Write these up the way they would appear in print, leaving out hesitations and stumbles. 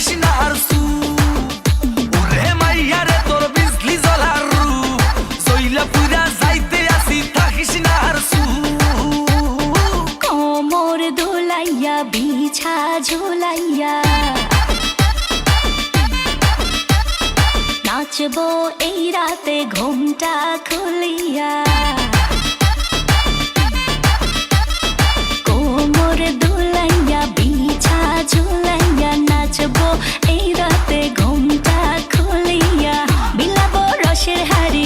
থাকিস না আর সু ওরে মাইয়া রে তোর বিজলি জ্বলার রূপ জইলা পুরা যাইতে আসি থাকিস না আর সু কোমর দোলাইয়া বিছা ঝোলাইয়া নাচবো এই রাতে ঘুমটা খুলিয়া কোমর দোলাইয়া বিছা ঝোলাইয়া নাচবো এই রাতে ঘুমটা খুলিয়া বিলাবো রসের হাড়ি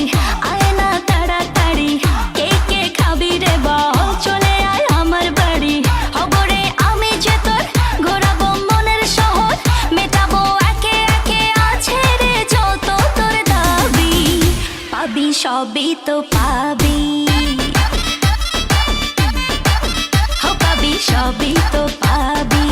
আয় না তাড়াতাড়ি কে কে খাবি রে বল চলে আয় আমার বাড়ি হবরে আমি যে তোর ঘোরাবো মনের শহর মেটাবো একে একে আছে রে যত তোর দাবি পাবি সবই তো পাবি পাবি সবই তো পাবি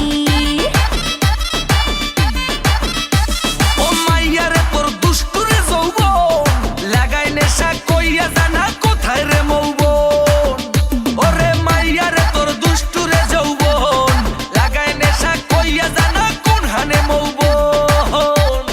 ও মাইয়া রে তোর দুষ্টুরে যৌবন লাগাই নেশা কইয়া জানা কোথায় রে মৌবন ওরে মাইয়া রে তোর দুষ্টুরে যৌবন লাগাই নেশা কইয়া জানা কোন হানে মৌবন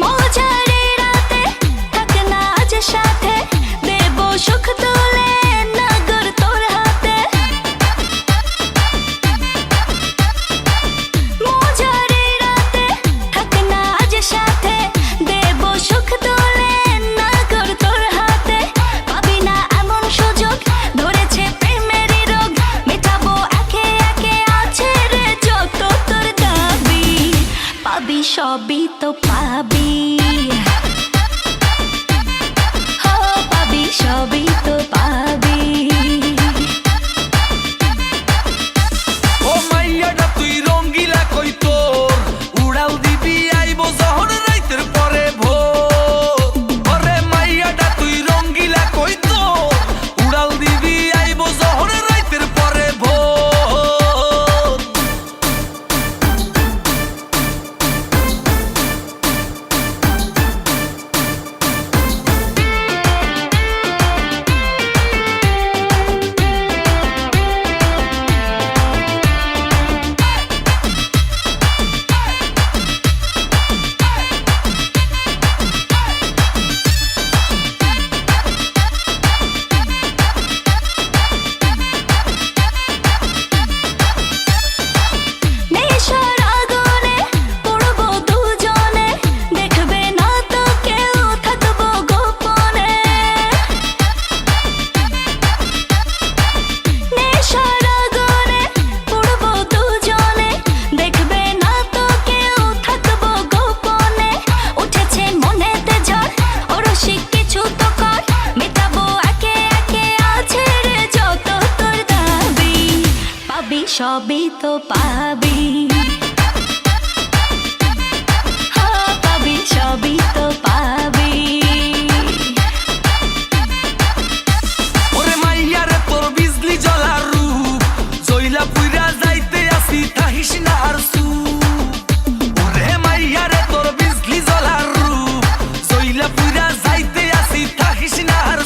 মজারে রাতে থাক না আজ সাথে দেব সুখ তুলে নাগর তোর হাতে মজারে রাতে থাক না আজ সাথে দেব সুখ তুলে নাগর তোর হাতে পাবি না এমন সুযোগ ধরেছে প্রেমেরই রোগ মেটাবো একে একে আছে রে যত তোর দাবি পাবি সবই তো পাবি